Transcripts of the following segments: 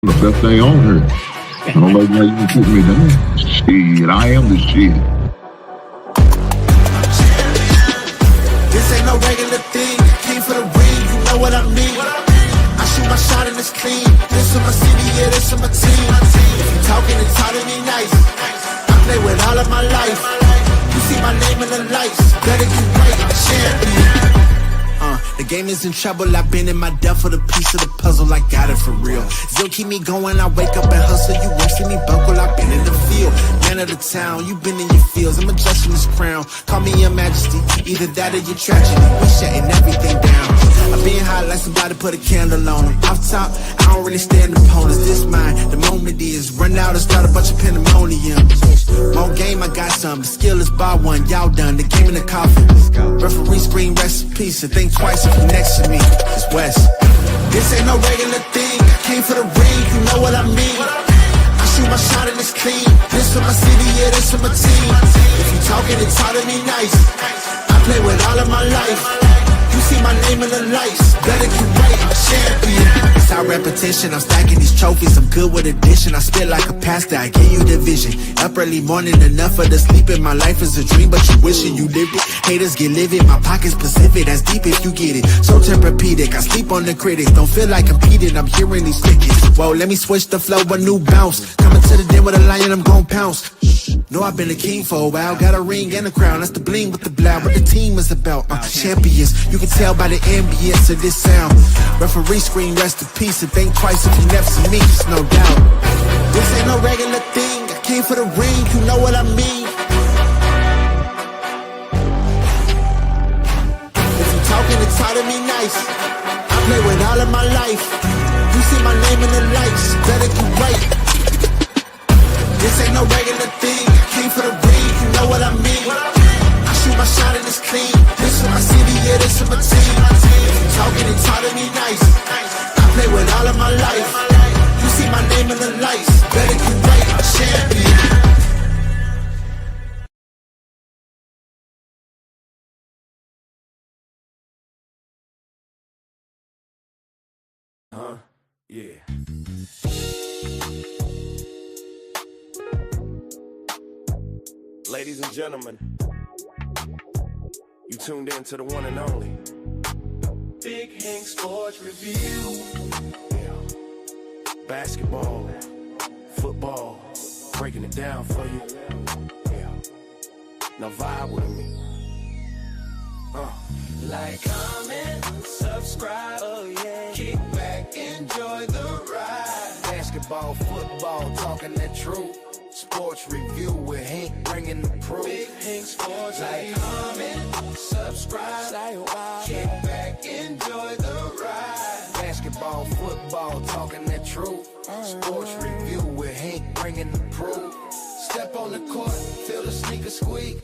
The best thing on her. I don't know why you can put me down. Shit, I am the shit. This ain't no regular thing. Came for the ring, you know what I mean. I shoot my shot and it's clean. This is my city, yeah, this is my team. If you talking and talking me nice, I play with all of my life. You see my name in the lights. Better get right, champion. The game is in trouble, I've been in my depth for the piece of the puzzle, I got it for real. Still keep me going, I wake up and hustle, you won't see me buckle, I've been in the field. Man of the town, you been in your fields, I'm adjusting this crown. Call me your majesty, either that or your tragedy. We shutting everything down. I've been hot like somebody put a candle on them. Off top, I don't really stand opponents, this mine. The moment is, run out and start a bunch of pandemonium. More game, I got some, the skill is bar one, y'all done, the game in the coffin. Referee scream, rest in peace, and think twice if you next to me, it's West. This ain't no regular thing, I came for the ring, you know what I mean. I shoot my shot and it's clean, this for my city, yeah, this for my team. If you talking and talk to me nice, I play with all of my life. You see my name in the lights, better get right, champion. It's our repetition, I'm stacking these trophies, I'm good with addition. I spit like a pastor, I give you the vision. Up early morning, enough for the sleeping. My life is a dream, but you wishing you lived it. Haters get livid, my pocket's Pacific, that's deep if you get it. So therapeutic, I sleep on the critics. Don't feel like competing, I'm hearing these crickets. Whoa, let me switch the flow, a new bounce. Coming to the den with a lion, I'm gon' pounce. Know I've been a king for a while, got a ring and a crown. That's the bling with the blow, what the team is about. Champions, you can tell by the ambience of this sound. Referee scream, rest in peace, and think twice if you never see me, just no doubt. This ain't no regular thing, I came for the ring, you know what I mean. If you talking and talk to me nice, I play with all of my life. You see my name in the lights, better get right. This ain't no regular thing, I came for the ring, you know what I mean. I shoot my shot and it's clean, this for my city, yeah, this for my team. If you talking and talk to me nice, I play with all of my life. You see my name in the lights, better get right, champion. Yeah. Ladies and gentlemen, you tuned in to the one and only Big Hank Sports Review. Yeah. Basketball, football, breaking it down for you. Yeah. Now vibe with me. Like, comment, subscribe, oh yeah. Kick back, enjoy the ride. Basketball, football, talking that truth. Sports review with Hank, bringing the proof. Big Hank Sports. Like, comment, subscribe, kick back, enjoy the ride. Basketball, football, talking that truth. Sports review with Hank, bringing the proof. Step on the court, feel the sneaker squeak.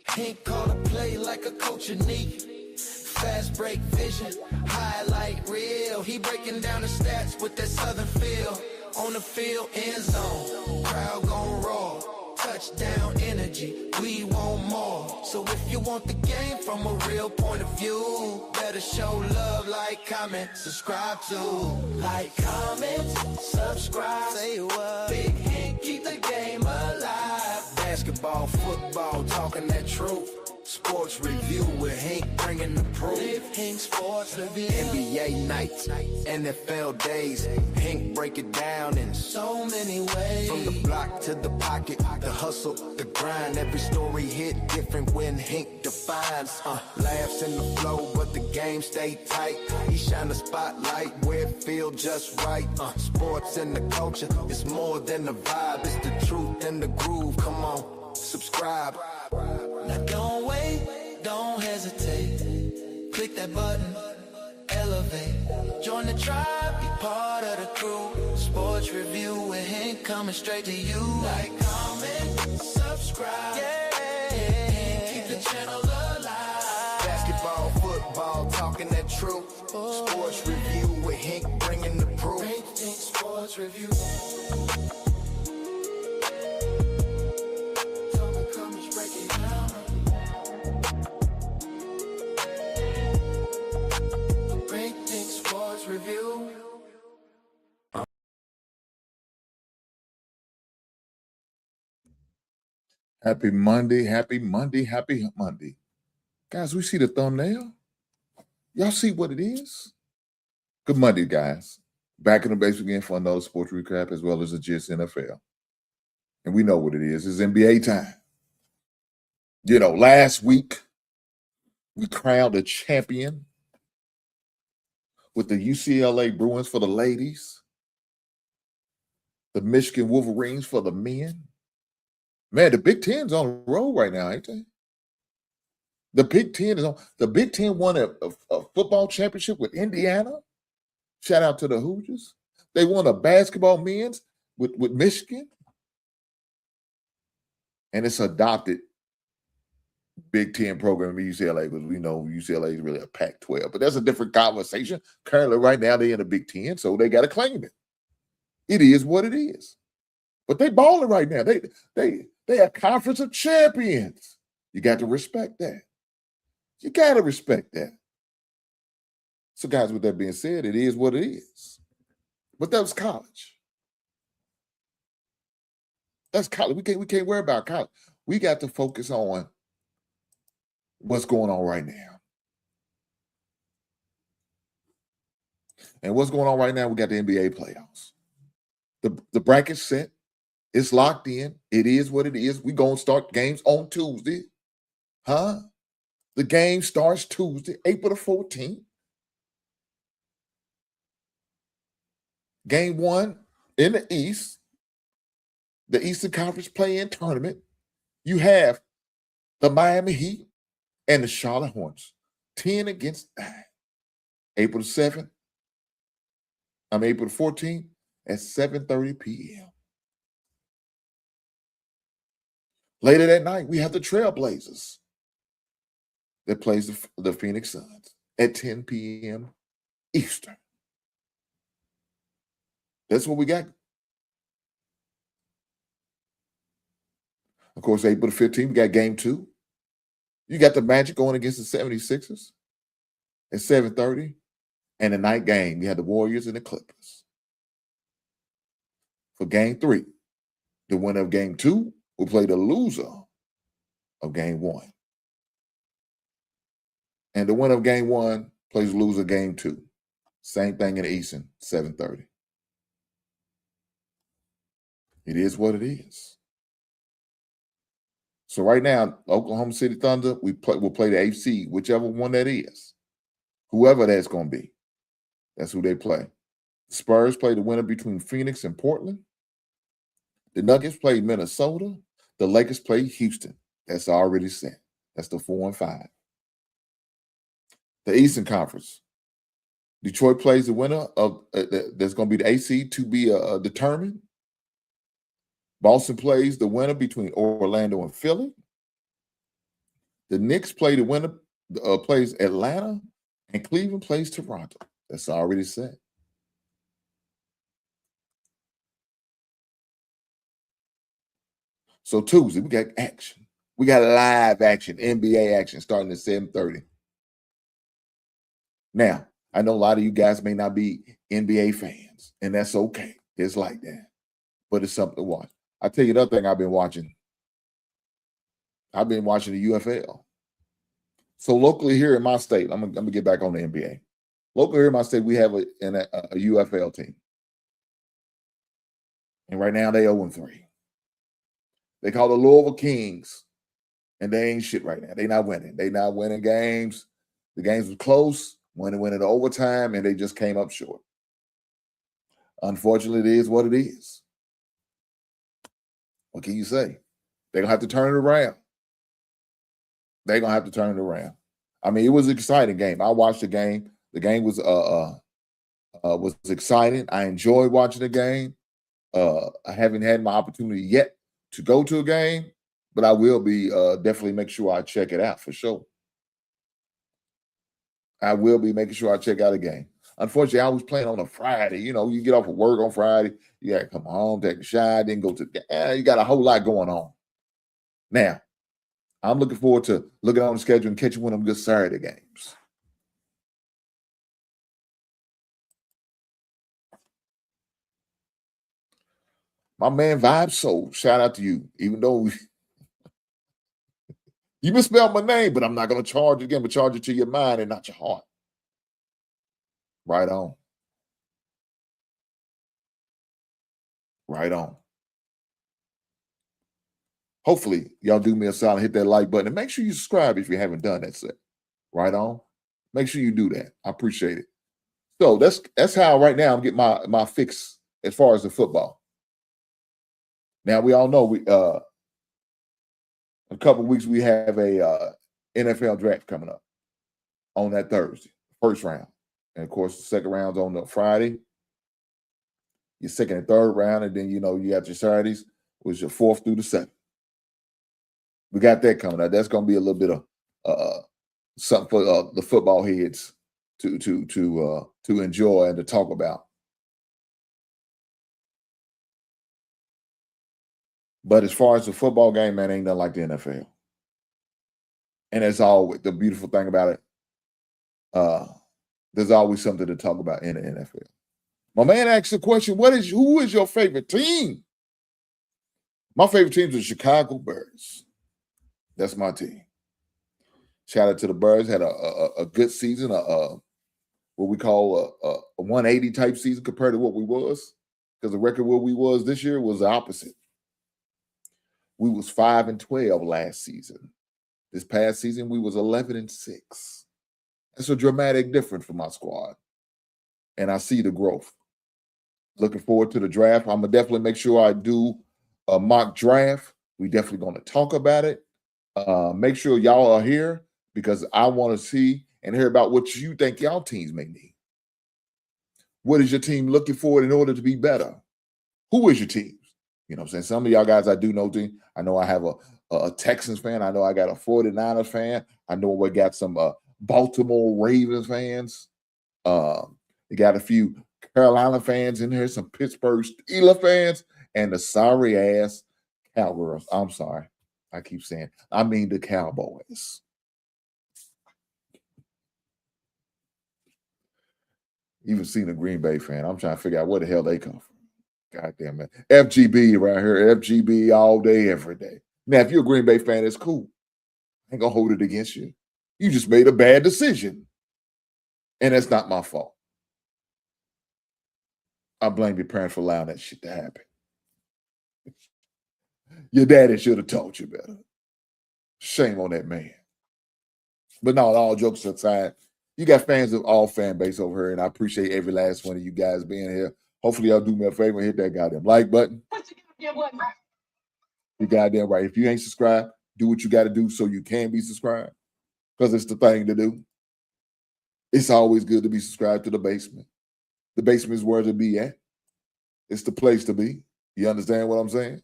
Hank call a play like a coach unique. Fast break vision, highlight reel. He breaking down the stats with that southern feel. On the field, end zone, crowd gon' roar. Touchdown energy, we want more. So if you want the game from a real point of view, better show love, like, comment, subscribe to. Like, comment, subscribe, say what. Big Hank, keep the game alive. Basketball, football, talking that truth. Sports review with Hank, bringing the proof. Big Hank Sports Review. NBA nights, NFL days. Hank break it down in so many ways. From the block to the pocket, the hustle, the grind. Every story hit different when Hank defines. Laughs in the flow, but the game stay tight. He shine the spotlight where it feel just right. Sports and the culture, it's more than a vibe. It's the truth and the groove. Come on, subscribe. Now don't wait, don't hesitate. Click that button, elevate. Join the tribe, be part of the crew. Sports review with Hank coming straight to you. Like, comment, subscribe. Yeah, keep the channel alive. Basketball, football, talking that truth. Sports review with Hank, bringing the proof. Sports review. Review. Happy Monday, happy Monday, happy Monday. Guys, we see the thumbnail. Y'all see what it is? Good Monday, guys. Back in the base again for another sports recap as well as a GIST NFL. And we know what it is. It's NBA time. You know, last week we crowned a champion with the UCLA Bruins for the ladies, the Michigan Wolverines for the men. Man, the Big Ten's on the road right now, ain't they? The Big Ten is on. The Big Ten won a football championship with Indiana. Shout out to the Hoosiers. They won a basketball men's with Michigan. And it's adopted Big Ten program in UCLA because we know UCLA is really a Pac-12. But that's a different conversation. Currently, right now, they're in the Big Ten, so they got to claim it. It is what it is. But they balling right now. They are conference of champions. You got to respect that. You got to respect that. So, guys, with that being said, it is what it is. But that was college. That's college. We can't worry about college. We got to focus on what's going on right now. And what's going on right now, we got the NBA playoffs. The bracket's set. It's locked in. It is what it is. We're going to start games on Tuesday. Huh? The game starts Tuesday, April the 14th. Game 1 in the East, the Eastern Conference play-in tournament. You have the Miami Heat and the Charlotte Hornets, 10 against 9. April the 7th, April the 14th at 7:30 p.m. Later that night, we have the Trailblazers that plays the Phoenix Suns at 10 p.m. Eastern. That's what we got. Of course, April the 15th, we got game 2. You got the Magic going against the 76ers at 7:30. And the night game, you had the Warriors and the Clippers. For game 3, the winner of game 2 will play the loser of game 1. And the winner of game 1 plays loser game 2. Same thing in the Eastern, 7:30. It is what it is. So right now, Oklahoma City Thunder, we'll play the AFC, whichever one that is. Whoever that's going to be. That's who they play. The Spurs play the winner between Phoenix and Portland. The Nuggets play Minnesota. The Lakers play Houston. That's already set. That's the 4 and 5. The Eastern Conference. Detroit plays the winner of that's going to be the AC to be determined. Boston plays the winner between Orlando and Philly. The Knicks play the winner, plays Atlanta, and Cleveland plays Toronto. That's already set. So Tuesday, we got action. We got live action, NBA action starting at 7:30. Now, I know a lot of you guys may not be NBA fans, and that's okay. It's like that. But it's something to watch. I'll tell you another thing I've been watching. I've been watching the UFL. So locally here in my state, I'm gonna get back on the NBA. Locally here in my state, we have a UFL team. And right now they 0-3. They call the Louisville Kings. And they ain't shit right now. They not winning. They not winning games. The games were close. Went into overtime, and they just came up short. Unfortunately, it is what it is. What can you say? They're going to have to turn it around. They're going to have to turn it around. I mean, it was an exciting game. I watched the game. The game was exciting. I enjoyed watching the game. I haven't had my opportunity yet to go to a game, but I will be definitely make sure I check it out for sure. I will be making sure I check out a game. Unfortunately, I was playing on a Friday. You know, you get off of work on Friday, you got to come home, take a shower, then go to you got a whole lot going on. Now, I'm looking forward to looking on the schedule and catching one of them good Saturday games. My man Vibe Soul, shout out to you. Even though You misspelled my name, but I'm not going to charge it again, but charge it to your mind and not your heart. Right on. Right on. Hopefully, y'all do me a solid, hit that like button, and make sure you subscribe if you haven't done that set. Right on. Make sure you do that. I appreciate it. So that's how right now I'm getting my fix as far as the football. Now we all know we a couple of weeks we have a NFL draft coming up on that Thursday, first round. And of course, the second round's on the Friday. Your second and third round, and then you got your Saturdays, which your fourth through the seventh. We got that coming up. That's going to be a little bit of something for the football heads to enjoy and to talk about. But as far as the football game, man, ain't nothing like the NFL. And that's always the beautiful thing about it. There's always something to talk about in the NFL. My man asked the question, who is your favorite team? My favorite team is the Chicago Bears. That's my team. Shout out to the Bears. Had a good season, what we call a 180 type season compared to what we was. Because the record where we was this year was the opposite. We was 5-12 last season. This past season, we was 11-6. That's a dramatic difference for my squad. And I see the growth. Looking forward to the draft. I'm going to definitely make sure I do a mock draft. We definitely going to talk about it. Make sure y'all are here because I want to see and hear about what you think y'all teams may need. What is your team looking for in order to be better? Who is your team? You know what I'm saying? Some of y'all guys I do know. I know I have a Texans fan. I know I got a 49ers fan. I know we got some Baltimore Ravens fans. We got a few Carolina fans in here, some Pittsburgh Steelers fans, and the sorry-ass Cowgirls. I'm sorry. I keep saying, I mean the Cowboys. Even seen a Green Bay fan. I'm trying to figure out where the hell they come from. God damn it. FGB right here. FGB all day, every day. Now, if you're a Green Bay fan, it's cool. I ain't going to hold it against you. You just made a bad decision. And that's not my fault. I blame your parents for allowing that shit to happen. Your daddy should have taught you better. Shame on that man. But no, all jokes aside, you got fans of all fan base over here, and I appreciate every last one of you guys being here. Hopefully, y'all do me a favor and hit that goddamn like button. You goddamn right. If you ain't subscribed, do what you got to do so you can be subscribed, because it's the thing to do. It's always good to be subscribed to the basement. The basement is where to be at. It's the place to be. You understand what I'm saying?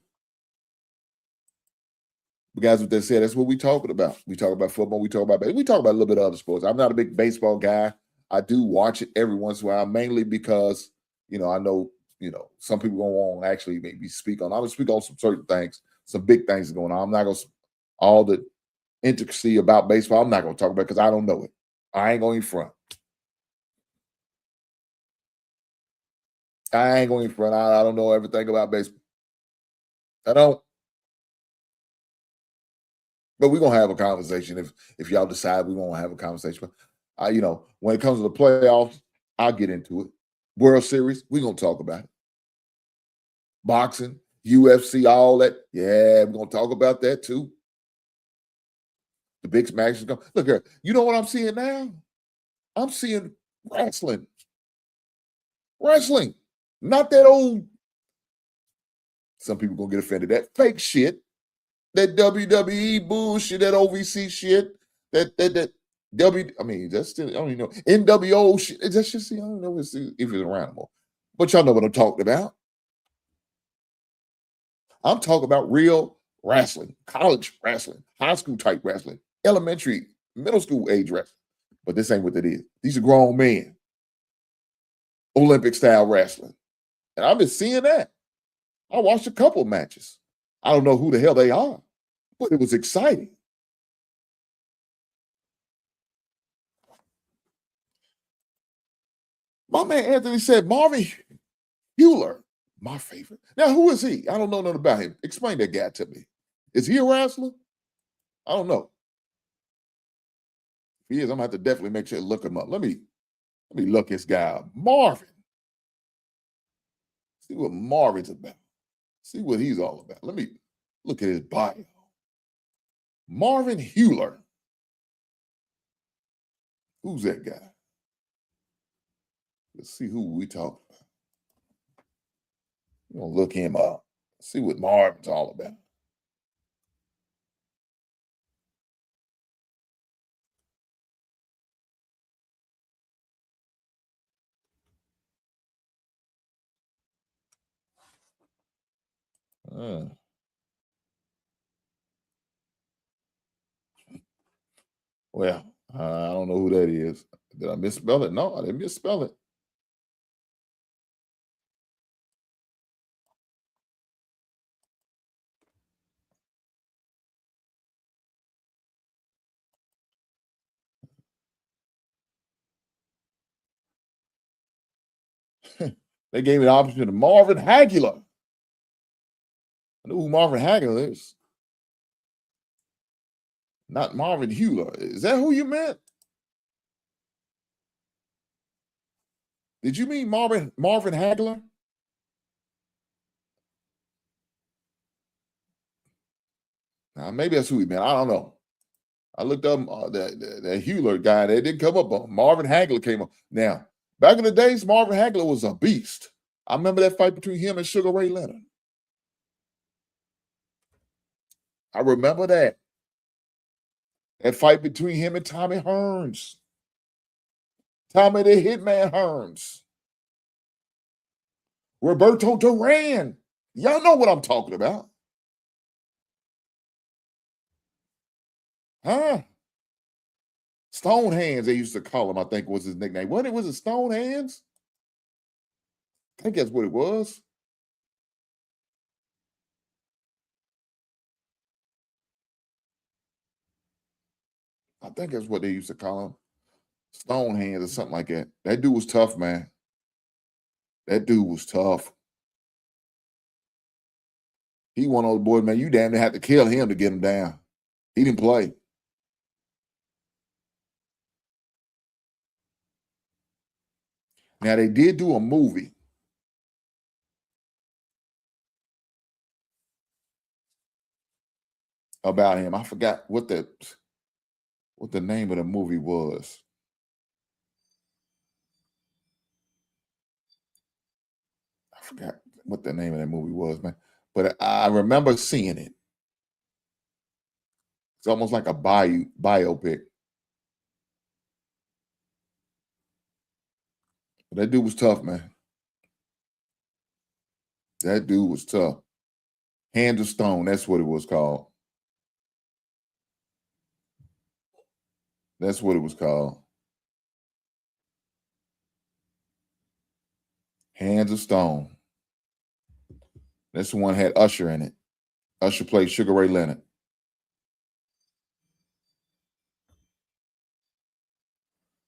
But guys, with that said, that's what we talking about. We talk about football. We talk about baseball. We talk about a little bit of other sports. I'm not a big baseball guy. I do watch it every once in a while, mainly because, I know, some people go on actually maybe speak on. I'm going to speak on some certain things, some big things going on. I'm not going to, all the intricacy about baseball, I'm not going to talk about because I don't know it. I ain't going in front. I don't know everything about baseball. I don't. But we're going to have a conversation if y'all decide we want to have a conversation. When it comes to the playoffs, I'll get into it. World Series, we're going to talk about it. Boxing, UFC, all that. Yeah, we're going to talk about that too. The big smash is going. Look here, you know what I'm seeing now? I'm seeing wrestling. Wrestling. Not that old. Some people going to get offended. That fake shit. That WWE bullshit, that OVC shit, that's still, I don't even know. NWO shit, that's just, I don't know if it's around anymore. But y'all know what I'm talking about. I'm talking about real wrestling, college wrestling, high school type wrestling, elementary, middle school age wrestling. But this ain't what it is. These are grown men. Olympic style wrestling. And I've been seeing that. I watched a couple matches. I don't know who the hell they are, but it was exciting. My man Anthony said, Marvin Hewler, my favorite. Now, who is he? I don't know nothing about him. Explain that guy to me. Is he a wrestler? I don't know. he is, I'm gonna have to definitely make sure to look him up. Let me look this guy up. Marvin. See what Marvin's about. See what he's all about. Let me look at his bio. Marvin Hewler. Who's that guy? Let's see who we talking about. We're gonna look him up. See what Marvin's all about. Well, I don't know who that is. Did I misspell it? No, I didn't misspell it. They gave me the option to Marvin Hagler. I know who Marvin Hagler is. Not Marvin Hewler. Is that who you meant? Did you mean Marvin Hagler? Now, maybe that's who he meant. I don't know. I looked up the Hewler guy. They didn't come up on Marvin Hagler came up. Now, back in the days, Marvin Hagler was a beast. I remember that fight between him and Sugar Ray Leonard. I remember that. That fight between him and Tommy Hearns. Tommy the Hitman Hearns. Roberto Duran. Y'all know what I'm talking about. Huh? Stone Hands, they used to call him, I think was his nickname. What was it, Stone Hands? I think that's what it was. I think that's what they used to call him. Stone Hands or something like that. That dude was tough, man. That dude was tough. He one of those boys, man, you damn near had to kill him to get him down. He didn't play. Now, they did do a movie about him. I forgot what the name of the movie was. I forgot what the name of that movie was, man. But I remember seeing it. It's almost like a biopic. But that dude was tough, man. That dude was tough. Hands of Stone, that's what it was called. That's what it was called. Hands of Stone. This one had Usher in it. Usher played Sugar Ray Leonard.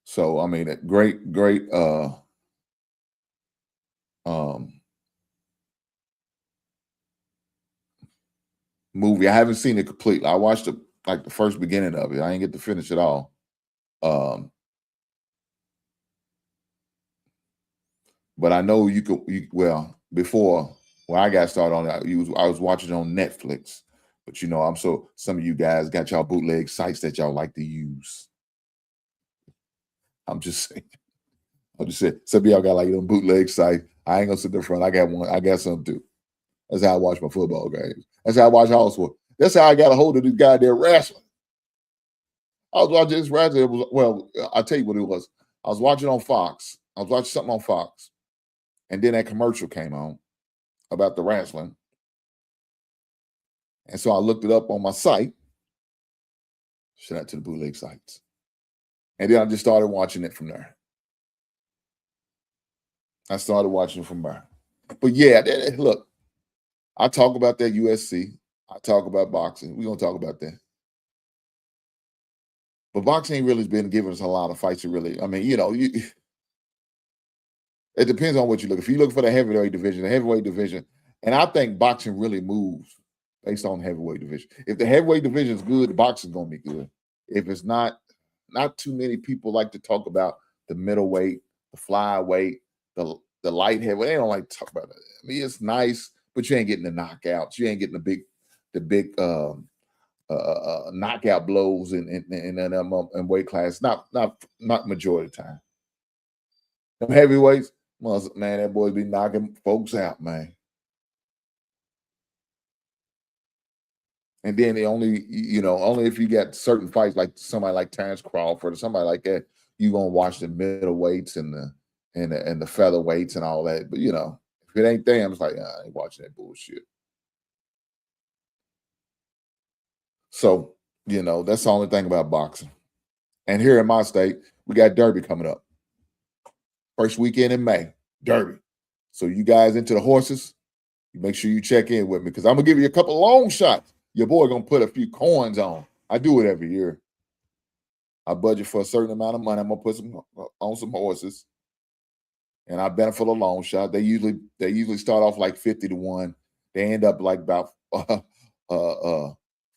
So, I mean, a great movie. I haven't seen it completely. I watched the first beginning of it. I didn't get to finish it all. But I know before I got started on it, I was watching it on Netflix. But some of you guys got y'all bootleg sites that y'all like to use. I'm just saying. Some of y'all got like them bootleg sites. I ain't gonna sit there front. I got one. I got some too. That's how I watch my football games. That's how I watch house sport. That's how I got a hold of this guy there wrestling. I was watching this wrestling. I'll tell you what it was. I was watching on Fox. I was watching something on Fox. And then that commercial came on about the wrestling. And so I looked it up on my site. Shout out to the bootleg sites. And then I just started watching it from there. I started watching it from there. But yeah, look, I talk about that USC. I talk about boxing. We're going to talk about that. But boxing ain't really been giving us a lot of fights to really, I mean, it depends on what you look. If you look for the heavyweight division, and I think boxing really moves based on the heavyweight division. If the heavyweight division is good, the boxing's going to be good. If it's not, not too many people like to talk about the middleweight, the flyweight, the light heavyweight. They don't like to talk about it. I mean, it's nice, but you ain't getting the knockouts. You ain't getting the big knockout blows in weight class. Not majority of the time. Them heavyweights, man, that boy be knocking folks out, man. And then only if you got certain fights like somebody like Terrence Crawford or somebody like that, you gonna watch the middleweights and the featherweights and all that. But if it ain't them, it's like I ain't watching that bullshit. So that's the only thing about boxing. And here in my state, we got Derby coming up. First weekend in May, Derby. So you guys into the horses, you make sure you check in with me because I'm gonna give you a couple long shots. Your boy gonna put a few coins on. I do it every year. I budget for a certain amount of money. I'm gonna put on some horses, and I bet for the long shot. They usually start off like 50 to 1. They end up like about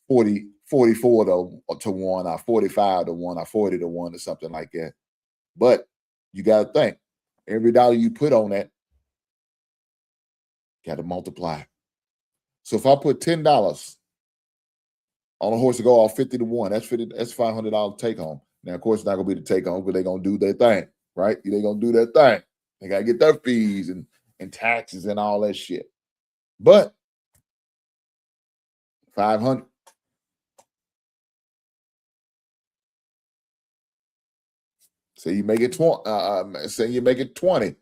44 to 1, or 45 to 1, or 40 to 1, or something like that. But you gotta think, every dollar you put on that, got to multiply. So if I put $10 on a horse to go off 50 to 1, that's $500 take home. Now, of course, it's not gonna be the take home, but they're gonna do their thing, right? They're gonna do their thing. They gotta get their fees and taxes and all that shit. But 500. Say you make it 20. Say you make it 20.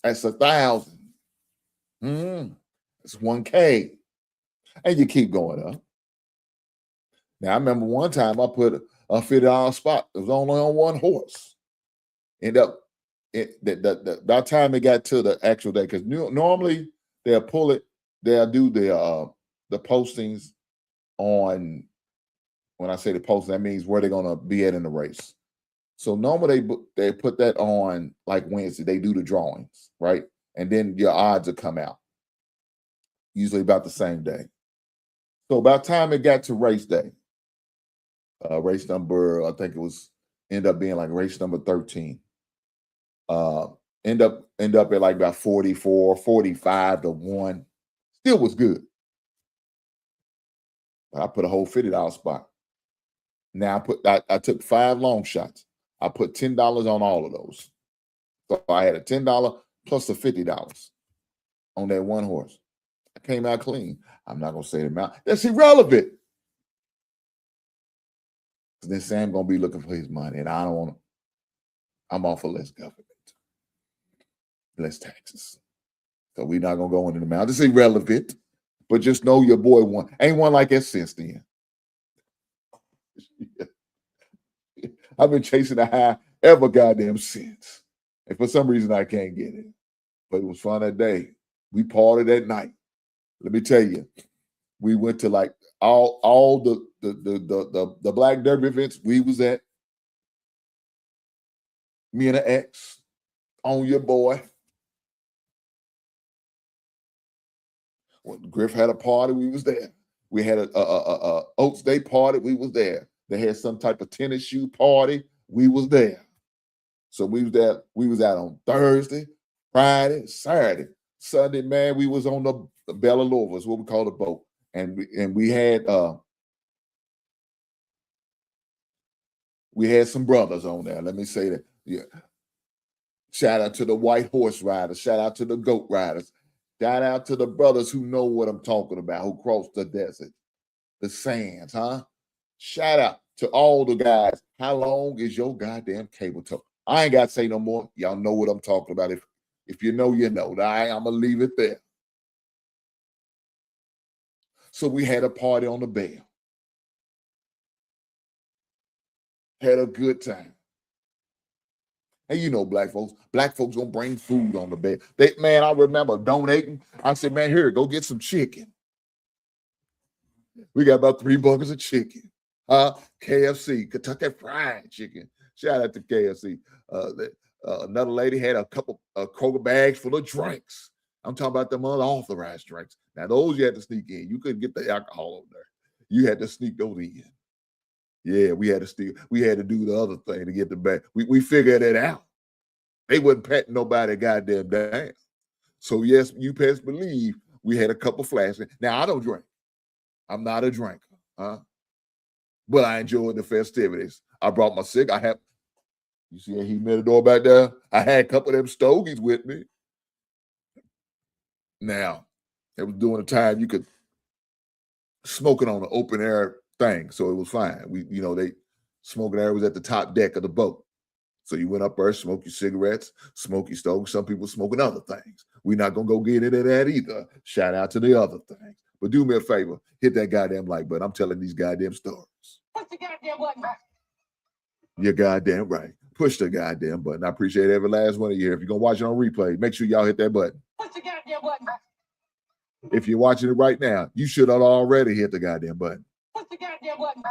That's 1,000. It's 1K, and you keep going up. Now I remember one time I put a $50 spot. It was only on one horse. End up by the time it got to the actual day, because normally they'll pull it. They'll do the postings on. When I say the posting, that means where they're gonna be at in the race. So normally they put that on like Wednesday. They do the drawings, right? And then your odds will come out. Usually about the same day. So by the time it got to race day, race number, I think it was end up being like race number 13. End up at like about 44, 45 to 1. Still was good. But I put a whole $50 spot. Now I took 5 long shots. I put $10 on all of those. So I had a $10 plus a $50 on that one horse. I came out clean. I'm not gonna say the amount. That's irrelevant. Then Sam gonna be looking for his money, and I don't want to. I'm all for less government, less taxes. So we're not gonna go into the amount. This is irrelevant, but just know your boy won. Ain't one like that since then. I've been chasing a high ever goddamn since, and for some reason I can't get it. But it was fun that day. We partied that night. Let me tell you, we went to like all the Black Derby events we was at. Me and an ex on your boy. When Griff had a party, we was there. We had a Oaks Day party, we was there. They had some type of tennis shoe party, we was there. So we was there. We was out on Thursday, Friday, Saturday, Sunday. Man, we was on the Bella Lova, is what we call the boat, and we had some brothers on there. Let me say that. Yeah. Shout out to the white horse riders. Shout out to the goat riders. Shout out to the brothers who know what I'm talking about, who crossed the desert, the sands, huh? Shout out to all the guys. How long is your goddamn cable tow? I ain't got to say no more. Y'all know what I'm talking about. If you know, you know. I'm going to leave it there. So we had a party on the Bell. Had a good time. And you know, black folks gonna bring food on the bed. Man, I remember donating. I said, man, here, go get some chicken. We got about 3 buckets of chicken. KFC, Kentucky Fried Chicken. Shout out to KFC. Another lady had a couple Kroger bags full of drinks. I'm talking about them unauthorized drinks. Now, those you had to sneak in. You couldn't get the alcohol over there. You had to sneak those in. Yeah, we had to do the other thing to get the back. We figured it out. They wasn't patting nobody goddamn down. So yes, you best believe we had a couple flashes. Now I don't drink. I'm not a drinker, huh? But I enjoyed the festivities. I brought my cigarette. You see he met the door back there? I had a couple of them stogies with me. Now, it was during the time you could smoke it on an open air thing, so it was fine. They smoking area was at the top deck of the boat. So you went up there, smoke your cigarettes, smoke your stogies. Some people smoking other things. We're not gonna go get into that either. Shout out to the other things. But do me a favor, hit that goddamn like button. I'm telling these goddamn stories. Push the goddamn button. You're goddamn right. Push the goddamn button. I appreciate every last one of you. If you're gonna watch it on replay, make sure y'all hit that button. Push the goddamn button. If you're watching it right now, you should have already hit the goddamn button. Push the goddamn button.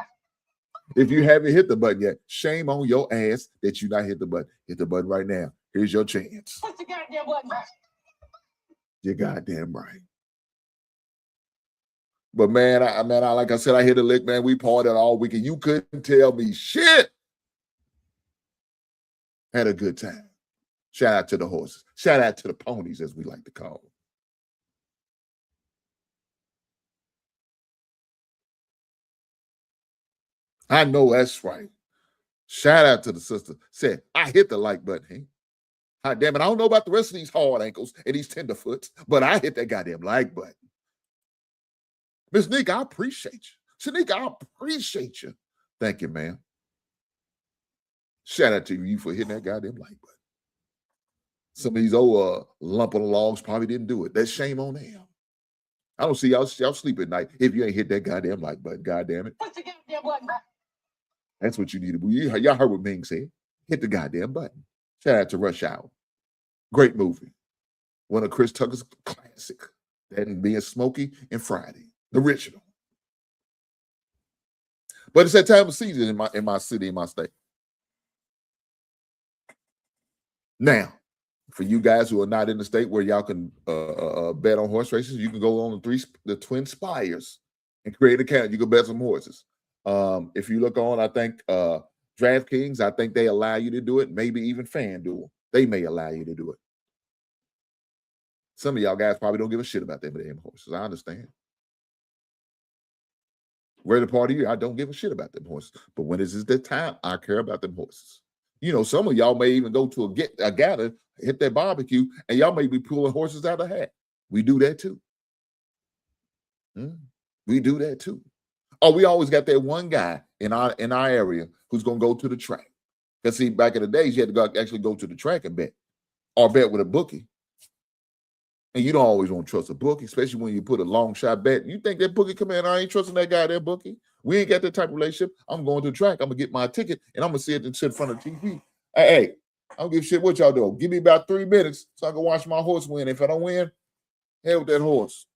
If you haven't hit the button yet, shame on your ass that you not hit the button. Hit the button right now. Here's your chance. Push the goddamn button. You're goddamn right. But man, I like I said, I hit a lick, man. We partied all weekend. You couldn't tell me shit. Had a good time. Shout out to the horses. Shout out to the ponies, as we like to call them. I know that's right. Shout out to the sister. Said, I hit the like button. Hey? God damn it. I don't know about the rest of these hard ankles and these tenderfoots, but I hit that goddamn like button. Miss Nick, I appreciate you. Shanika, I appreciate you. Thank you, man. Shout out to you for hitting that goddamn like button. Some of these old lump on the logs probably didn't do it. That's shame on them. I don't see y'all sleep at night if you ain't hit that goddamn like button. Goddamn it. Push the goddamn button. That's what you need to do. Y'all heard what Ming said. Hit the goddamn button. Shout out to Rush Hour. Great movie. One of Chris Tucker's classic. That and Being Smokey and Friday. The original. But it's that time of season in my city, in my state. Now, for you guys who are not in the state where y'all can bet on horse races, you can go on the Twin Spires and create an account. You can bet some horses. If you look on, I think DraftKings, I think they allow you to do it. Maybe even FanDuel, they may allow you to do it. Some of y'all guys probably don't give a shit about them damn horses. I understand. We're the part of you, I don't give a shit about them horses. But when is the time, I care about them horses. You know, some of y'all may even go to a gather, hit that barbecue, and y'all may be pulling horses out of the hat. We do that too. We do that too. Oh, we always got that one guy in our area who's gonna go to the track. Because see, back in the days, you had to actually go to the track and bet, or bet with a bookie. And you don't always want to trust a bookie, especially when you put a long shot bet. You think that bookie come in, I ain't trusting that guy, that bookie. We ain't got that type of relationship. I'm going to the track. I'm gonna get my ticket and I'm gonna sit in front of the TV. Hey, I don't give a shit what y'all do. Give me about 3 minutes so I can watch my horse win. If I don't win, hell with that horse.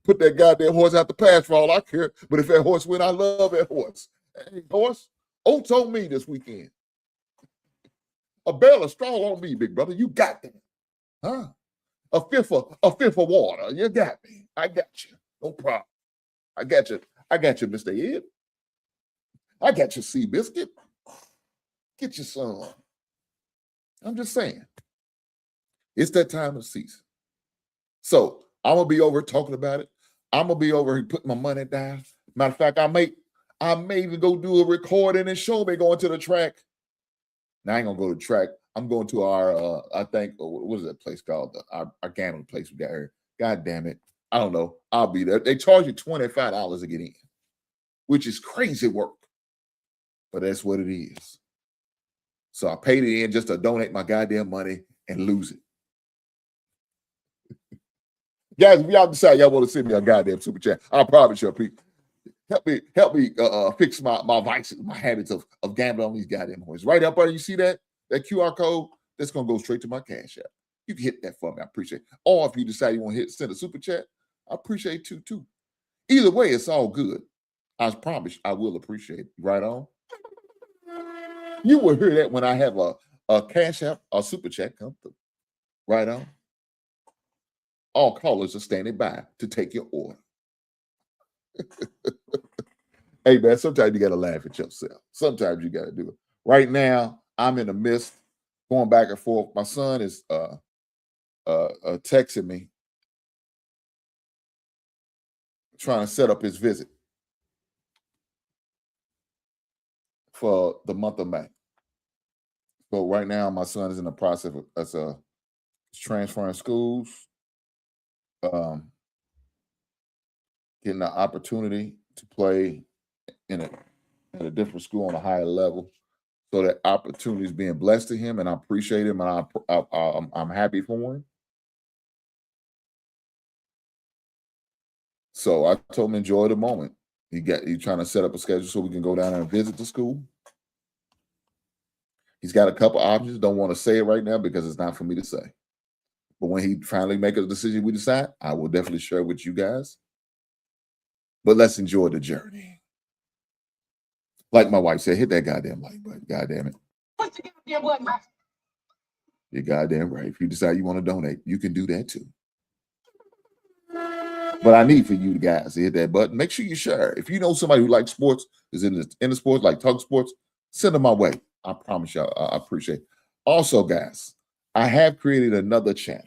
Put that goddamn horse out the pass for all I care. But if that horse win, I love that horse. Hey, horse, oats on me this weekend. A barrel of straw on me, big brother. You got that. Huh? A fifth of water. You got me. I got you. No problem. I got you. I got you, Mr. Ed. I got your sea biscuit. Get you some. I'm just saying. It's that time of season. So I'm gonna be over talking about it. I'm gonna be over here putting my money down. Matter of fact, I may even go do a recording and show me going to the track. Now I ain't gonna go to the track. I'm going to our I think what is that place called? Our gambling place we got here. God damn it. I don't know. I'll be there. They charge you $25 to get in, which is crazy work. But that's what it is. So I paid it in just to donate my goddamn money and lose it. Guys, if y'all decide y'all want to send me a goddamn super chat, I'll probably show people. Help me fix my vices, my habits of gambling on these goddamn horses. Right up there, you see that QR code? That's gonna go straight to my Cash App. You can hit that for me. I appreciate it. Or if you decide you want to send a super chat, I appreciate you too. Either way, it's all good. I promise I will appreciate it. Right on. You will hear that when I have a Cash App or super chat come through. Right on. All callers are standing by to take your order. Hey man, sometimes you gotta laugh at yourself. Sometimes you gotta do it. Right now, I'm in the midst going back and forth. My son is texting me trying to set up his visit for the month of May. So right now, my son is in the process of transferring schools, um, getting the opportunity to play in at a different school on a higher level. So that opportunity is being blessed to him, and I appreciate him, and I'm happy for him. So I told him enjoy the moment. He's trying to set up a schedule so we can go down there and visit the school. He's got a couple options. Don't want to say it right now because it's not for me to say. But when he finally make a decision, we decide, I will definitely share it with you guys. But let's enjoy the journey. Like my wife said, hit that goddamn like button. Goddamn it. Push the goddamn button. You're goddamn right. If you decide you want to donate, you can do that too. But I need for you guys to hit that button. Make sure you share. If you know somebody who likes sports, is in the sports, like talk sports, send them my way. I promise y'all, I appreciate it. Also, guys, I have created another channel.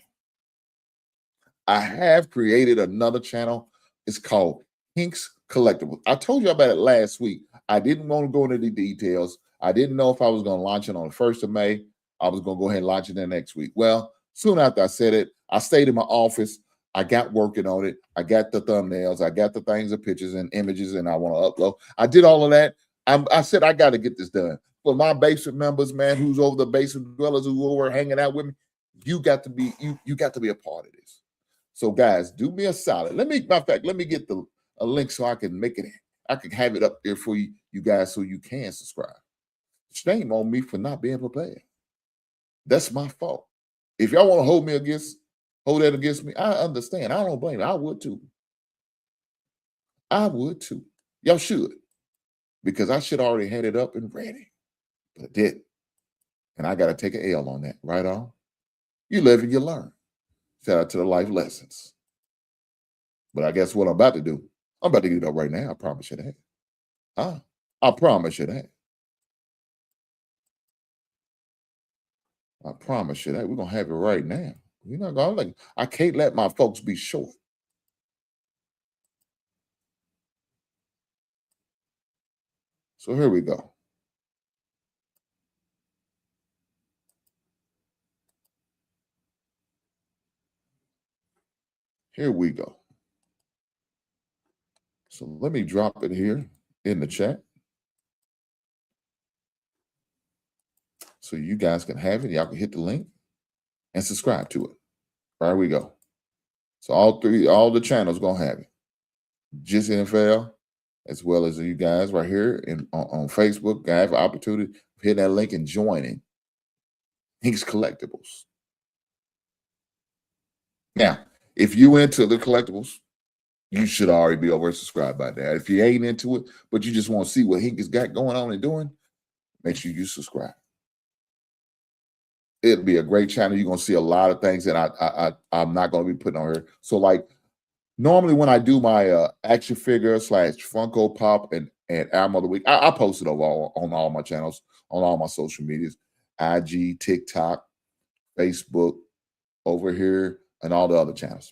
It's called Hinks Collectibles. I told you about it last week. I didn't want to go into the details. I didn't know if I was going to launch it on the 1st of May. I was going to go ahead and launch it the next week. Well, soon after I said it, I stayed in my office. I got working on it. I got the thumbnails. I got the things, the pictures and images, and I want to upload. I did all of that. I said, I got to get this done. For my basement members, man, who's over the basement dwellers who over hanging out with me, you got to be a part of this. So, guys, do me a solid. Let me get a link so I can make it. I can have it up there for you guys so you can subscribe. Shame on me for not being prepared. That's my fault. If y'all want to hold that against me, I understand. I don't blame you. I would too. Y'all should. Because I should already had it up and ready. But I didn't. And I got to take an L on that, right on? You live and you learn. Shout out to the life lessons. But I guess what I'm about to do, I'm about to get it up right now. I promise you that. I promise you that. I promise you that. We're going to have it right now. You're not going to I can't let my folks be short. So here we go. Here we go. So let me drop it here in the chat. So you guys can have it. Y'all can hit the link and subscribe to it. There we go. So all the channels going to have it. Just NFL, as well as you guys right here on Facebook. I have an opportunity to hit that link and joining Hinks Collectibles. Now, if you into the collectibles, you should already be over subscribed by that. If you ain't into it, but you just want to see what Hink has got going on and doing, make sure you subscribe. It'll be a great channel. You're going to see a lot of things that I'm not going to be putting on here. So like normally when I do my action figure / Funko Pop and album of the week, I post it on all my channels, on all my social medias, IG, TikTok, Facebook, over here, and all the other channels.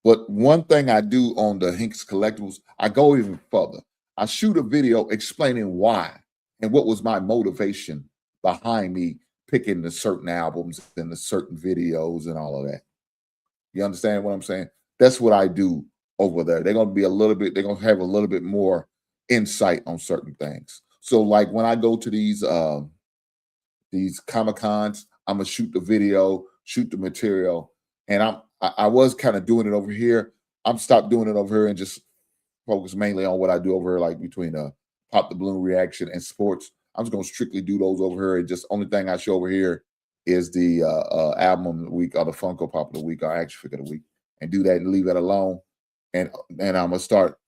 But one thing I do on the Hinks Collectibles, I go even further. I shoot a video explaining why and what was my motivation behind me picking the certain albums and the certain videos and all of that. You understand what I'm saying? That's what I do over there. They're going to have a little bit more insight on certain things. So like when I go to these Comic-Cons, I'm going to shoot the video, shoot the material. And I was kind of doing it over here. I'm stopped doing it over here and just focus mainly on what I do over here, like between Pop the Balloon reaction and sports. I'm just going to strictly do those over here. And just only thing I show over here is the album of the week or the Funko Pop of the week or action figure of the week, and do that and leave it alone. And I'm going to start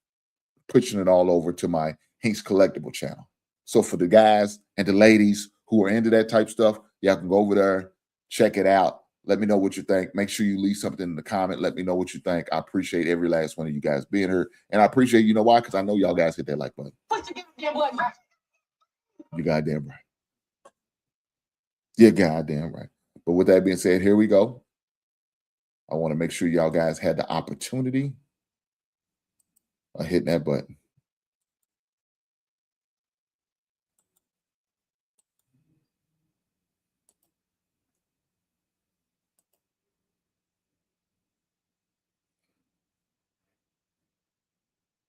pushing it all over to my Hinks Collectible channel. So for the guys and the ladies who are into that type stuff, y'all can go over there, check it out. Let me know what you think. Make sure you leave something in the comment. Let me know what you think. I appreciate every last one of you guys being here. And I appreciate, you know why? Because I know y'all guys hit that like button. Push the goddamn button. You goddamn right. You're goddamn right. But with that being said, here we go. I want to make sure y'all guys had the opportunity of hitting that button.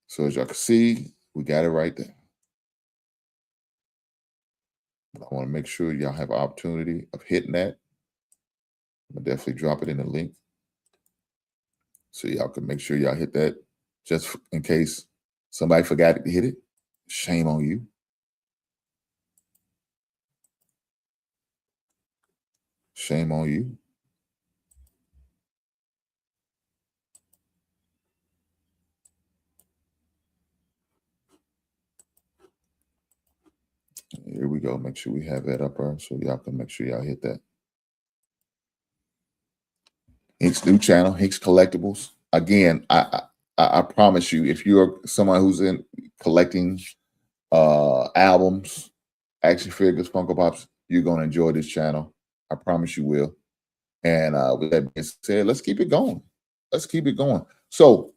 So as y'all can see, we got it right there. I want to make sure y'all have an opportunity of hitting that. I'm gonna definitely drop it in the link so y'all can make sure y'all hit that just in case somebody forgot to hit it. Shame on you. Shame on you. Here we go. Make sure we have that up there so y'all can make sure y'all hit that. Hink's new channel, Hink's Collectibles. Again, I promise you, if you're someone who's in collecting albums, action figures, Funko Pops, you're gonna enjoy this channel. I promise you will. And with that being said, let's keep it going. Let's keep it going. So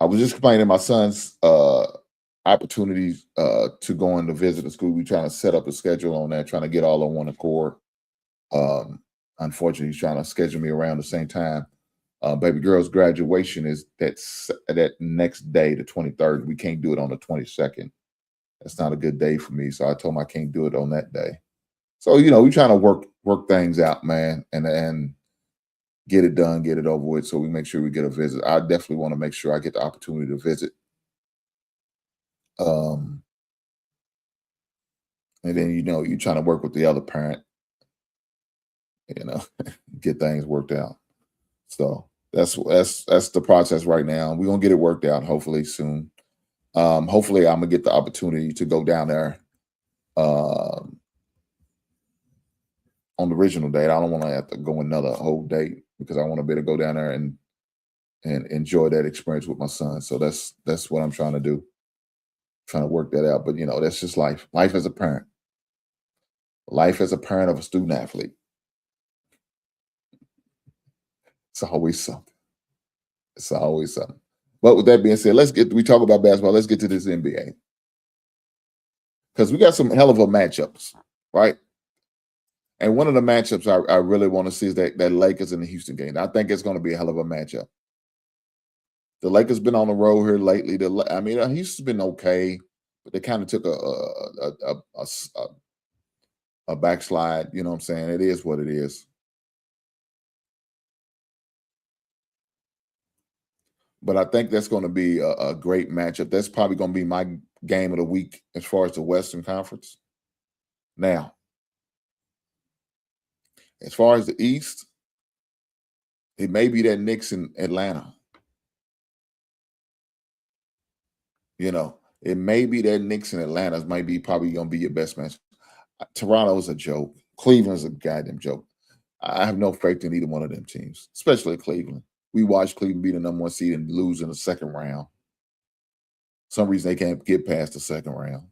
I was just explaining my son's opportunities to go in to visit the school. We're trying to set up a schedule on that, trying to get all on one accord. Unfortunately, he's trying to schedule me around the same time. Baby girl's graduation is that next day, the 23rd. We can't do it on the 22nd. That's not a good day for me. So I told him I can't do it on that day. So, you know, we're trying to work things out, man, and get it done, get it over with, so we make sure we get a visit. I definitely want to make sure I get the opportunity to visit. And then, you know, you're trying to work with the other parent, you know, get things worked out. So that's the process right now. We're gonna get it worked out hopefully soon. Hopefully I'm gonna get the opportunity to go down there on the original date. I don't want to have to go another whole date because I want to be able to go down there and enjoy that experience with my son. So that's what I'm trying to do. Trying to work that out. But you know, that's just life. Life as a parent. Life as a parent of a student athlete. It's always something. It's always something. But with that being said, we talk about basketball. Let's get to this NBA. Because we got some hell of a matchups, right? And one of the matchups I really want to see is that Lakers and the Houston game. I think it's going to be a hell of a matchup. The Lakers been on the road here lately. Houston's been okay, but they kind of took a backslide. You know what I'm saying? It is what it is. But I think that's going to be a great matchup. That's probably going to be my game of the week as far as the Western Conference. Now, as far as the East, it may be that Knicks in Atlanta. You know, it may be that Knicks in Atlanta might be probably going to be your best match. Toronto's a joke. Cleveland's a goddamn joke. I have no faith in either one of them teams, especially Cleveland. We watched Cleveland be the #1 seed and lose in the second round. Some reason they can't get past the second round.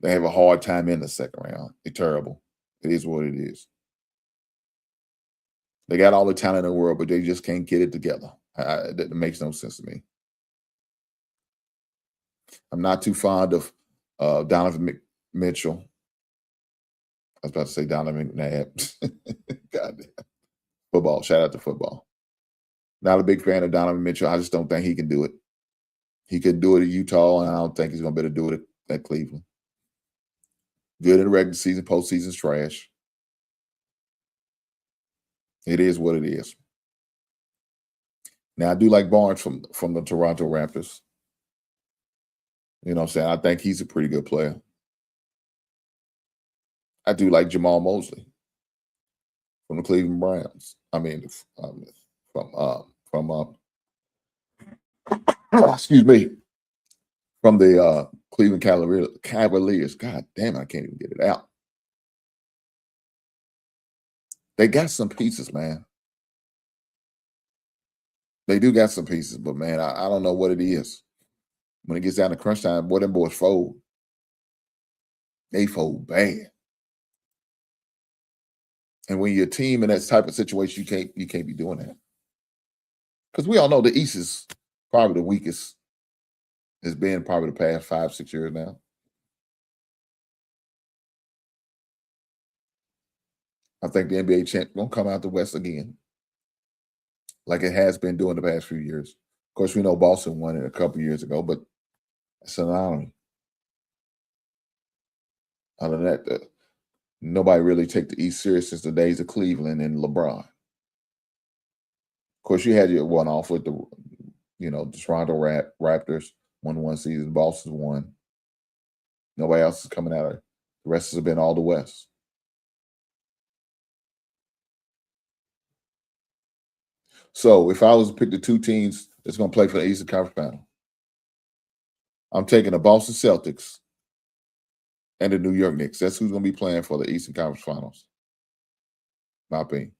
They have a hard time in the second round. They're terrible. It is what it is. They got all the talent in the world, but they just can't get it together. That makes no sense to me. I'm not too fond of Donovan Mitchell. I was about to say Donovan McNabb. Goddamn. Football. Shout out to football. Not a big fan of Donovan Mitchell. I just don't think he can do it. He could do it at Utah, and I don't think he's going to be able to do it at Cleveland. Good in the regular season, postseason's trash. It is what it is. Now, I do like Barnes from the Toronto Raptors. You know what I'm saying? I think he's a pretty good player. I do like Jamal Mosley from the Cleveland Browns. I mean, excuse me, from the Cleveland Cavaliers. God damn, I can't even get it out. They got some pieces, man. They do got some pieces, but man, I don't know what it is. When it gets down to crunch time, boy, them boys fold. They fold bad. And when you're a team in that type of situation, you can't be doing that. Because we all know the East is probably the weakest. It's been probably the past 5-6 years now. I think the NBA champ gonna come out the West again, like it has been doing the past few years. Of course, we know Boston won it a couple years ago, but it's an anomaly. Other than that, nobody really take the East serious since the days of Cleveland and LeBron. Of course, you had your one-off with the Toronto Raptors won one season. Boston won. Nobody else is coming out of it. The rest has been all the West. So if I was to pick the two teams that's going to play for the Eastern Conference Final, I'm taking the Boston Celtics and the New York Knicks. That's who's going to be playing for the Eastern Conference Finals. My opinion.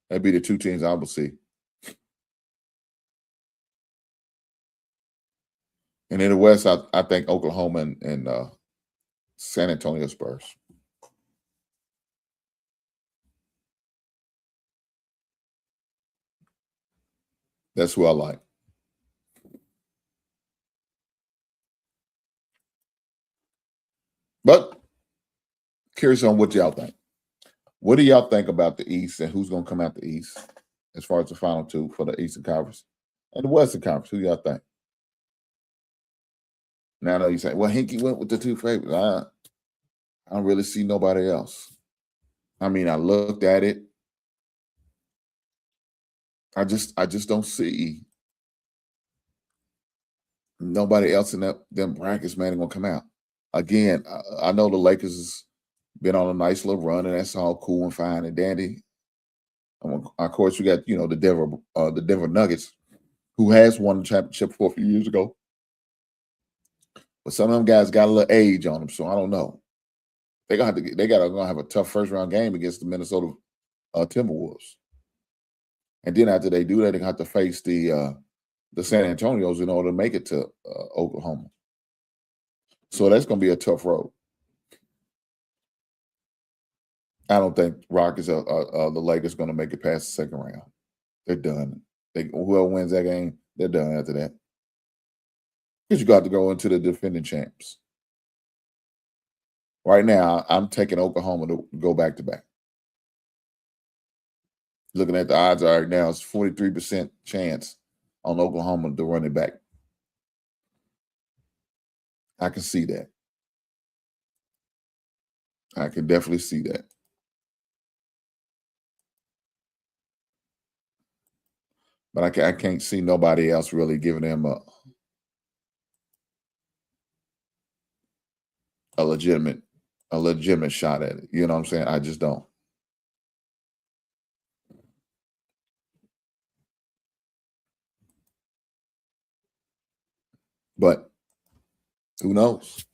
That'd be the two teams I would see. And in the West, I think Oklahoma and San Antonio Spurs. That's who I like. But curious on what y'all think. What do y'all think about the East and who's going to come out the East as far as the final two for the Eastern Conference and the Western Conference? Who y'all think? Now I know you say, well, Hinkie went with the two favorites. I don't really see nobody else. I mean, I looked at it. I just don't see nobody else in them brackets, man, gonna come out. Again, I know the Lakers has been on a nice little run, and that's all cool and fine and dandy. Of course, you got the Denver Nuggets, who has won the championship a few years ago. But some of them guys got a little age on them, so I don't know. They're gonna have a tough first round game against the Minnesota Timberwolves, and then after they do that, they're gonna have to face the San Antonios in order to make it to Oklahoma. So that's gonna be a tough road. I don't think Rockets the Lakers gonna make it past the second round. They're done. Whoever wins that game, they're done after that. Because you got to go into the defending champs. Right now, I'm taking Oklahoma to go back to back. Looking at the odds right now, it's 43% chance on Oklahoma to run it back. I can see that. I can definitely see that. But I can't see nobody else really giving them a legitimate shot at it. You know what I'm saying? I just don't. But who knows?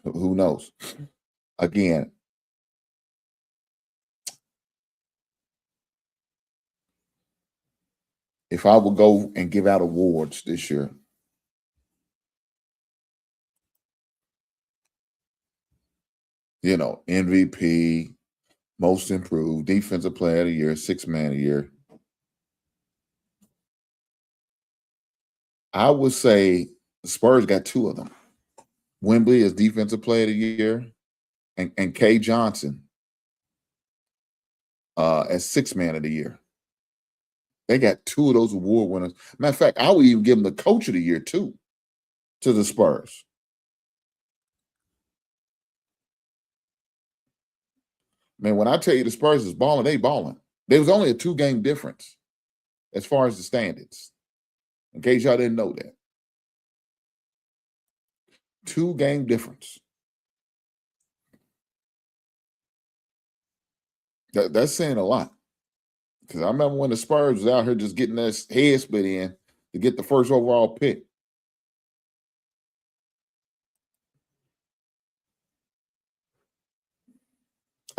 Who knows? Again, if I would go and give out awards this year, MVP, most improved, defensive player of the year, sixth man of the year, I would say the Spurs got two of them. Wembley is defensive player of the year, and Kay Johnson as sixth man of the year. They got two of those award winners. Matter of fact, I would even give them the coach of the year too to the Spurs. Man, when I tell you the Spurs is balling, they balling. There was only a 2-game difference as far as the standings. In case y'all didn't know that. 2-game difference. That's saying a lot. Because I remember when the Spurs was out here just getting their head split in to get the first overall pick.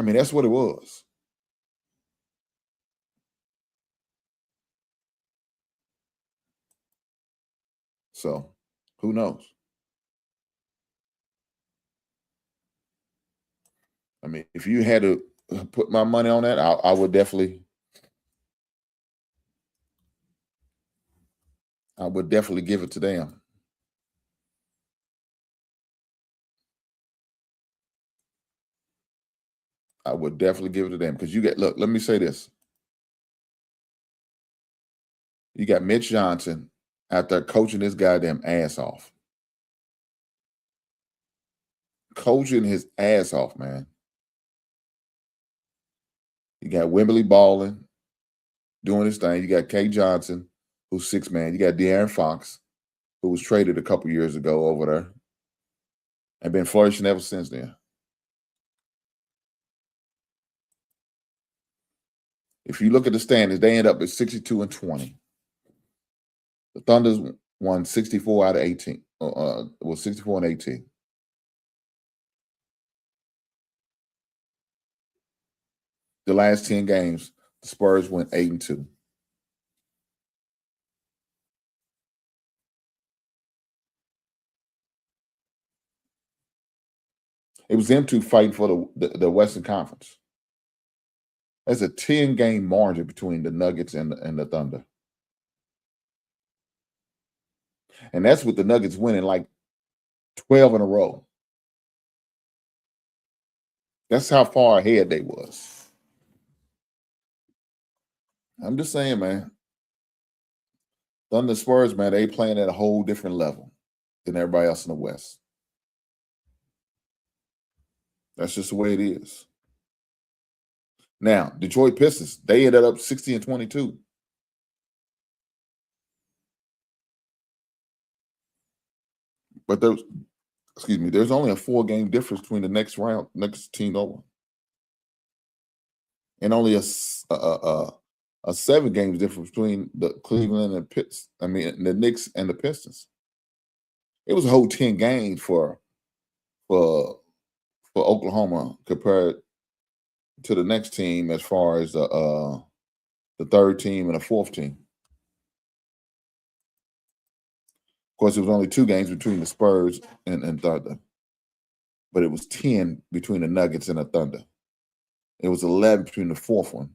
mean, that's what it was. So, who knows? I mean, if you had to put my money on that, I would definitely give it to them. I would definitely give it to them because look, let me say this. You got Mitch Johnson out there coaching his goddamn ass off. Coaching his ass off, man. You got Wembley balling, doing his thing. You got Kay Johnson, who's 6-man. You got De'Aaron Fox, who was traded a couple years ago over there and been flourishing ever since then. If you look at the standings, they end up at 62-20. The Thunders won 64 out of 18. 64-18. The last 10 games, the Spurs went 8-2. It was them two fighting for the Western Conference. There's a 10-game margin between the Nuggets and the Thunder. And that's with the Nuggets winning like 12 in a row. That's how far ahead they was. I'm just saying, man. Thunder Spurs, man, they playing at a whole different level than everybody else in the West. That's just the way it is. Now, Detroit Pistons, they ended up 60-22. But there's only a 4-game difference between the next team over, and only a 7 games difference between the Cleveland and the Knicks and the Pistons. It was a whole 10 games for Oklahoma compared to the next team as far as the third team and the fourth team. Of course, it was only 2 games between the Spurs and Thunder, but it was 10 between the Nuggets and the Thunder. It was 11 between the fourth one,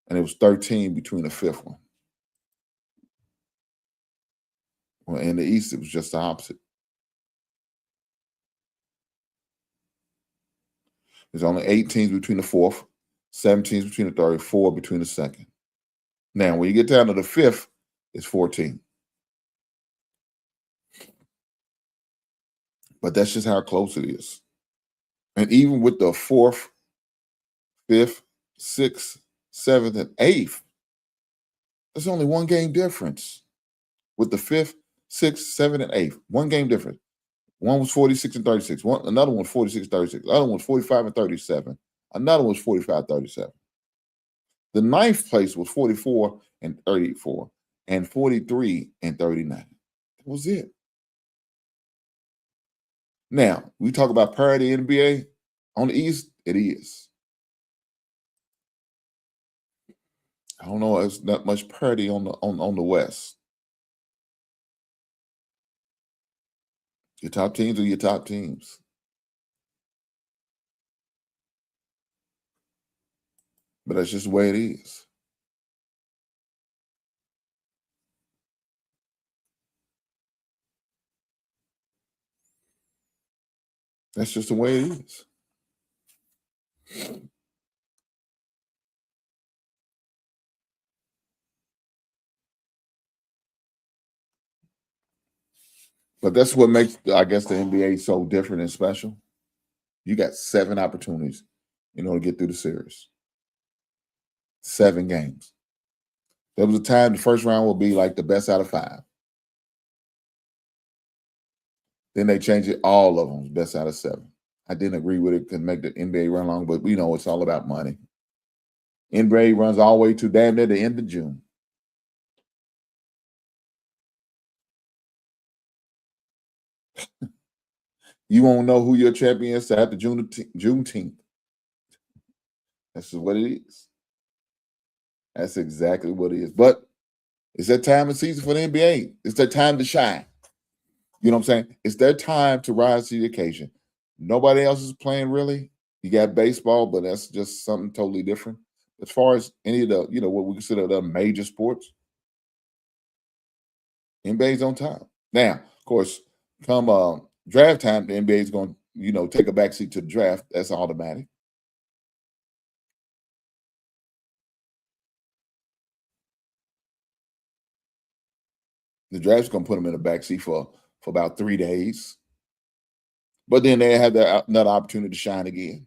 and it was 13 between the fifth one. Well, in the East, it was just the opposite. There's only 8 teams between the fourth, 7 teams between the third, 4 between the second. Now, when you get down to the fifth, it's 14. But that's just how close it is. And even with the 4th, 5th, 6th, 7th, and 8th, there's only 1 game difference. With the 5th, 6th, 7th, and 8th, 1 game difference. One was 46-36. Another one was 46-36. The other one was 45-37. Another one was 45-37. The 9th place was 44-34 and 43-39. That was it. Now, we talk about parity in the NBA. On the East, it is. I don't know. There's not much parity on the West. Your top teams are your top teams. But that's just the way it is. That's just the way it is. But that's what makes, I guess, the NBA so different and special. You got 7 opportunities in order to get through the series. 7 games. There was a time the first round will be like the best out of 5. Then they changed it, all of them, best out of 7. I didn't agree with it, couldn't make the NBA run long, but we know it's all about money. NBA runs all the way to damn near the end of June. You won't know who your champion is after Juneteenth. That's just what it is. That's exactly what it is. But it's that time of season for the NBA. It's their time to shine. You know what I'm saying? It's their time to rise to the occasion. Nobody else is playing really. You got baseball, but that's just something totally different. As far as any of the, what we consider the major sports, NBA's on top. Now, of course, come draft time, the NBA is going to, take a backseat to the draft. That's automatic. The draft's going to put them in a backseat for about 3 days. But then they have another opportunity to shine again.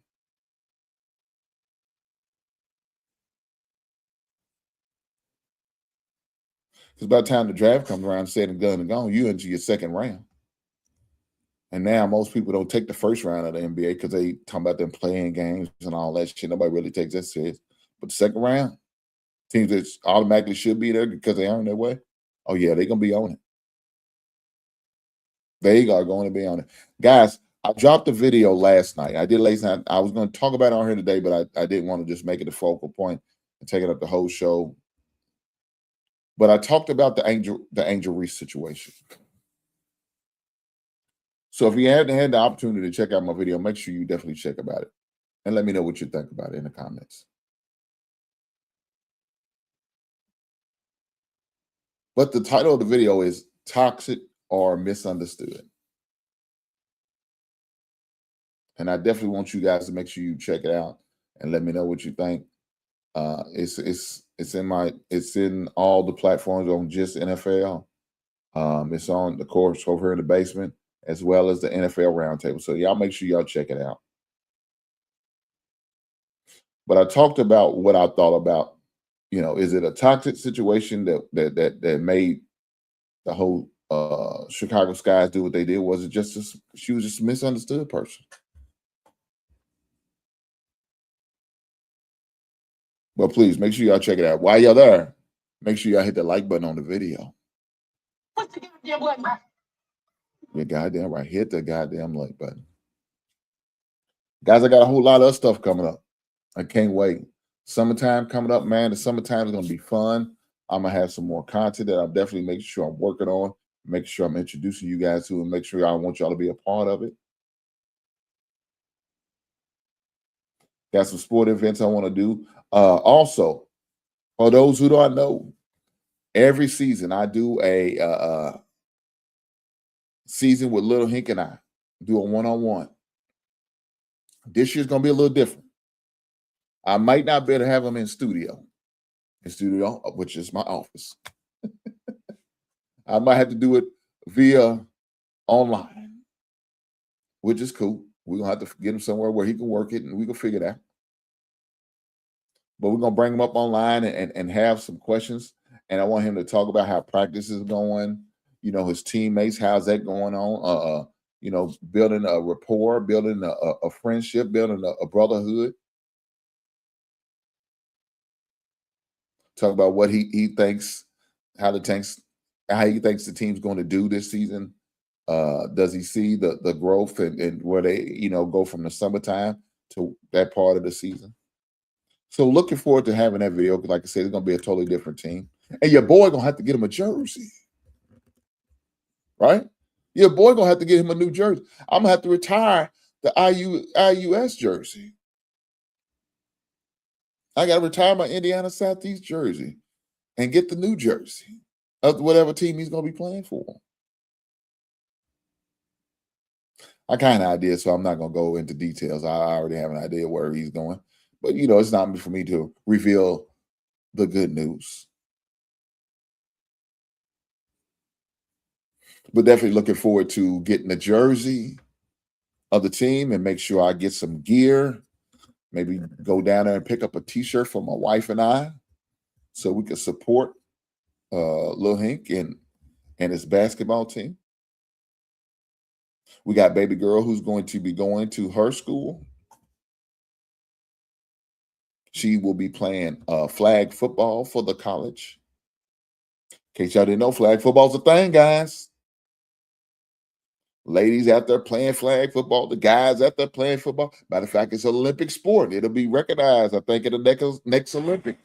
Because by the time the draft comes around, said and done and gone, you into your second round. And now most people don't take the first round of the NBA because they talk about them playing games and all that shit. Nobody really takes that serious. But the second round, teams that automatically should be there because they earned their way, oh yeah, they're going to be on it. They are going to be on it. Guys, I dropped a video last night. I did last night. I was going to talk about it on here today, but I didn't want to just make it a focal point and take it up the whole show. But I talked about the Angel Reese situation. So if you haven't had the opportunity to check out my video, make sure you definitely check about it. And let me know what you think about it in the comments. But the title of the video is Toxic or Misunderstood. And I definitely want you guys to make sure you check it out and let me know what you think. It's in all the platforms on Just NFL. It's on the course over here in the basement, as well as the NFL Roundtable. So y'all make sure y'all check it out. But I talked about what I thought about, is it a toxic situation that made the whole Chicago Skies do what they did? Was it she was just a misunderstood person? But please make sure y'all check it out. While y'all there, make sure y'all hit the like button on the video. What's the goddamn button? You're goddamn right. Hit the goddamn like button. Guys, I got a whole lot of other stuff coming up. I can't wait. Summertime coming up, man. The summertime is going to be fun. I'm going to have some more content that I'm definitely making sure I'm working on, making sure I'm introducing you guys to, and make sure I want y'all to be a part of it. Got some sport events I want to do. Also, for those who don't know, every season I do a season with Little Hink and I do a one-on-one. This year's going to be a little different. I might not be able to have them in studio, which is my office. I might have to do it via online, which is cool. We're going to have to get him somewhere where he can work it and we can figure it out. But we're going to bring him up online and have some questions. And I want him to talk about how practice is going, his teammates, how's that going on? Building a rapport, building a friendship, building a brotherhood. Talk about what he thinks, how he thinks the team's going to do this season. Does he see the growth and where they, go from the summertime to that part of the season? So looking forward to having that video, because like I said, it's going to be a totally different team. And your boy going to have to get him a jersey. Right? Your boy going to have to get him a new jersey. I'm going to have to retire the IUS jersey. I got to retire my Indiana Southeast jersey and get the new jersey of whatever team he's going to be playing for. I kind of idea, so I'm not going to go into details. I already have an idea where he's going. But, it's not for me to reveal the good news. But definitely looking forward to getting the jersey of the team and make sure I get some gear. Maybe go down there and pick up a T-shirt for my wife and I so we can support Lil Hink and his basketball team. We got baby girl who's going to be going to her school. She will be playing flag football for the college. In case y'all didn't know, flag football's a thing, guys. Ladies out there playing flag football, the guys out there playing football. Matter of fact, it's an Olympic sport. It'll be recognized, I think, in the next Olympics.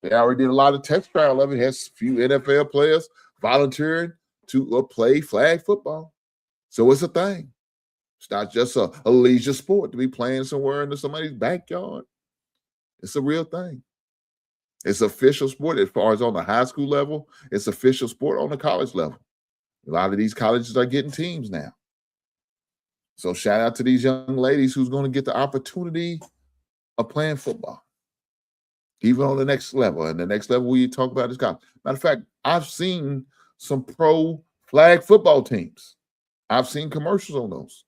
They already did a lot of test trial of it. Has a few NFL players volunteering to play flag football. So it's a thing. It's not just a leisure sport to be playing somewhere in somebody's backyard. It's a real thing. It's official sport as far as on the high school level. It's official sport on the college level. A lot of these colleges are getting teams now. So shout out to these young ladies who's going to get the opportunity of playing football, even on the next level. And the next level we talk about is college. Matter of fact, I've seen some pro flag football teams. I've seen commercials on those.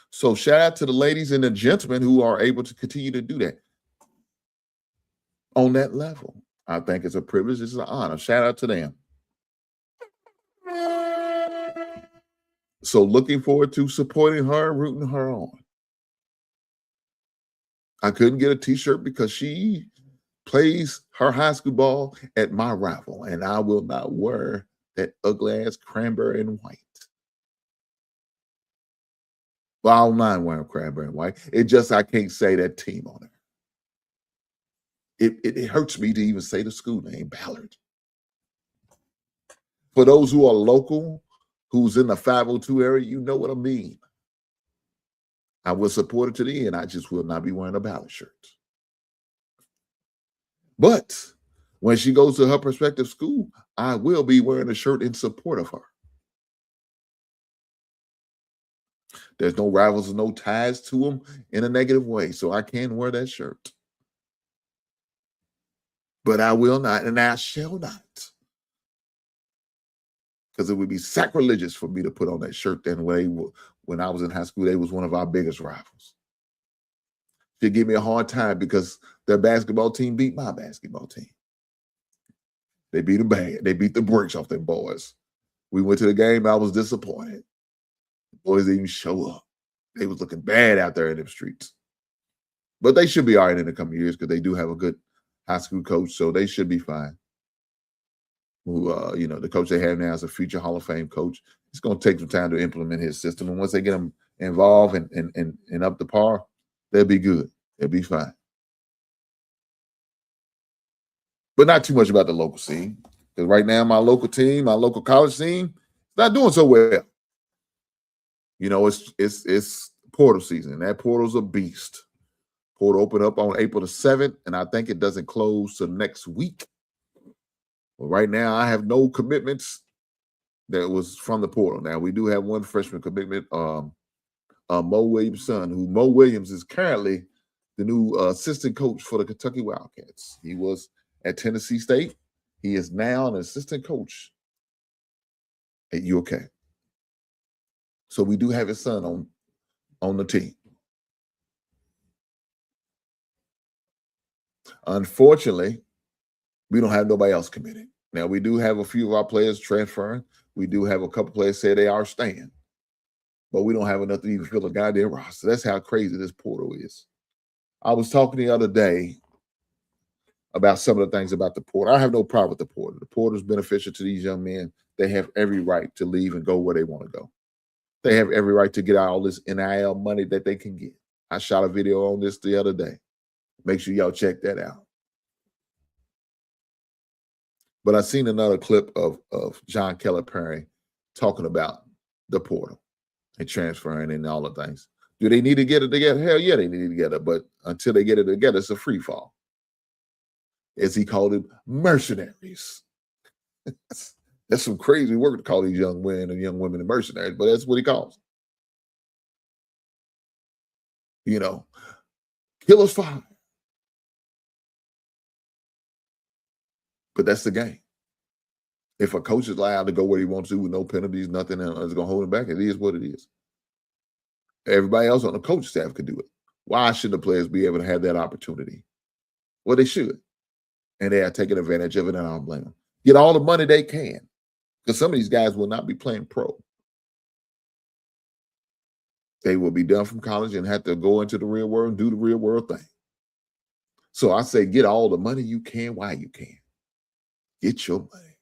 So shout out to the ladies and the gentlemen who are able to continue to do that on that level. I think it's a privilege. It's an honor. Shout out to them. So looking forward to supporting her, rooting her on. I couldn't get a t-shirt because she plays her high school ball at my rival, and I will not wear that ugly ass cranberry and white. Well, I don't mind wearing cranberry and white. It just, I can't say that team on it. It hurts me to even say the school name, Ballard. For those who are local, who's in the 502 area, you know what I mean. I will support it to the end. I just will not be wearing a Ballard shirt. But when she goes to her prospective school, I will be wearing a shirt in support of her. There's no rivals and no ties to them in a negative way, so I can wear that shirt. But I will not, and I shall not. Because it would be sacrilegious for me to put on that shirt then when I was in high school. They was one of our biggest rivals. They give me a hard time because their basketball team beat my basketball team. They beat them bad. They beat the brakes off them boys. We went to the game. I was disappointed. The boys didn't even show up. They was looking bad out there in them streets. But they should be all right in the coming years because they do have a good high school coach, so they should be fine. Who, the coach they have now is a future Hall of Fame coach. It's going to take some time to implement his system. And once they get them involved and up to par, they'll be good. They'll be fine. But not too much about the local scene. Because right now, my local team, my local college scene, it's not doing so well. You know, it's portal season. And that portal's a beast. Portal opened up on April the 7th, and I think it doesn't close till next week. Well, right now, I have no commitments that was from the portal. Now, we do have one freshman commitment, Mo Williams' son, who Mo Williams is currently the new assistant coach for the Kentucky Wildcats. He was at Tennessee State. He is now an assistant coach at UK. So we do have his son on the team. Unfortunately, we don't have nobody else committed. Now, we do have a few of our players transferring. We do have a couple players say they are staying. But we don't have enough to even fill a goddamn roster. That's how crazy this portal is. I was talking the other day about some of the things about the portal. I have no problem with the portal. The portal is beneficial to these young men. They have every right to leave and go where they want to go. They have every right to get all this NIL money that they can get. I shot a video on this the other day. Make sure y'all check that out. But I seen another clip of John Calipari talking about the portal and transferring and all the things. Do they need to get it together? Hell yeah, they need it together. But until they get it together, it's a free fall. As he called it, mercenaries. That's some crazy work to call these young men and young women mercenaries, but that's what he calls them. You know, killers for hire. But that's the game. If a coach is allowed to go where he wants to with no penalties, nothing is going to hold him back, it is what it is. Everybody else on the coach staff could do it. Why should the players be able to have that opportunity? Well, they should. And they are taking advantage of it, and I don't blame them. Get all the money they can. Because some of these guys will not be playing pro. They will be done from college and have to go into the real world and do the real world thing. So I say get all the money you can while you can. Get your money.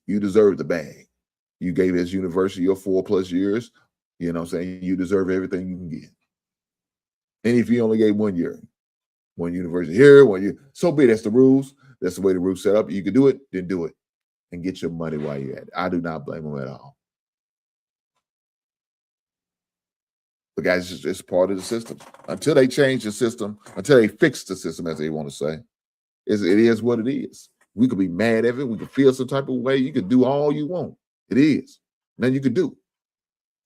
You deserve the bag. You gave his university your 4+ years. You know what I'm saying? You deserve everything you can get. And if you only gave 1 year, one university here, 1 year, so be it. That's the rules. That's the way the rules set up. You can do it, then do it. And get your money while you're at it. I do not blame them at all. But guys, it's part of the system. Until they change the system, until they fix the system, as they want to say, it is what it is. We could be mad at it. We could feel some type of way. You could do all you want. It is. Nothing you could do.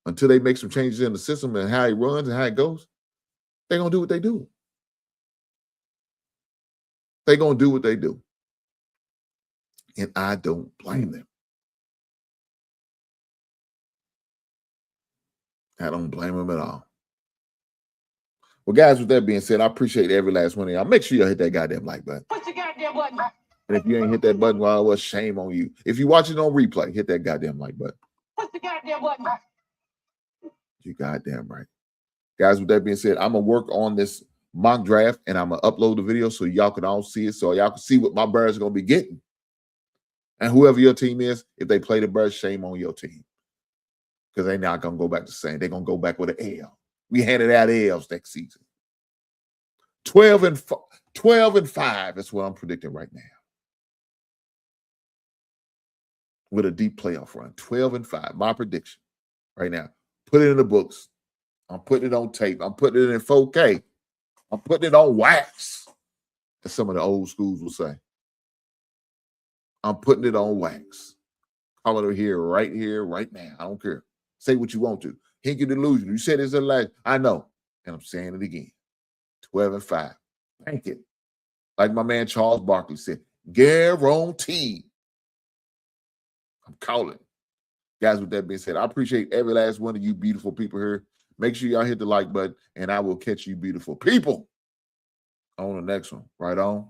Until they make some changes in the system and how it runs and how it goes, they're going to do what they do. They're going to do what they do. And I don't blame them. I don't blame them at all. Well, guys, with that being said, I appreciate every last one of y'all. Make sure you hit that goddamn like button. Push the goddamn button. And if you ain't hit that button while it was, shame on you. If you watch it on replay, hit that goddamn like button. Push the goddamn button. You goddamn right. Guys, with that being said, I'm going to work on this mock draft and I'm going to upload the video so y'all can all see it, so y'all can see what my Bears are going to be getting. And whoever your team is, if they play the Bears, shame on your team. Because they're not going to go back to saying. They're going to go back with an L. We handed out L's next season. 12-5 is what I'm predicting right now. With a deep playoff run. 12-5. My prediction right now. Put it in the books. I'm putting it on tape. I'm putting it in 4K. I'm putting it on wax, as some of the old schools will say. I'm putting it on wax. Call it here, right now. I don't care. Say what you want to. Hinky delusion. You said it's a lie. I know. And I'm saying it again. 12-5. Thank it. Like my man Charles Barkley said, guaranteed. I'm calling. Guys, with that being said, I appreciate every last one of you beautiful people here. Make sure y'all hit the like button, and I will catch you beautiful people on the next one. Right on.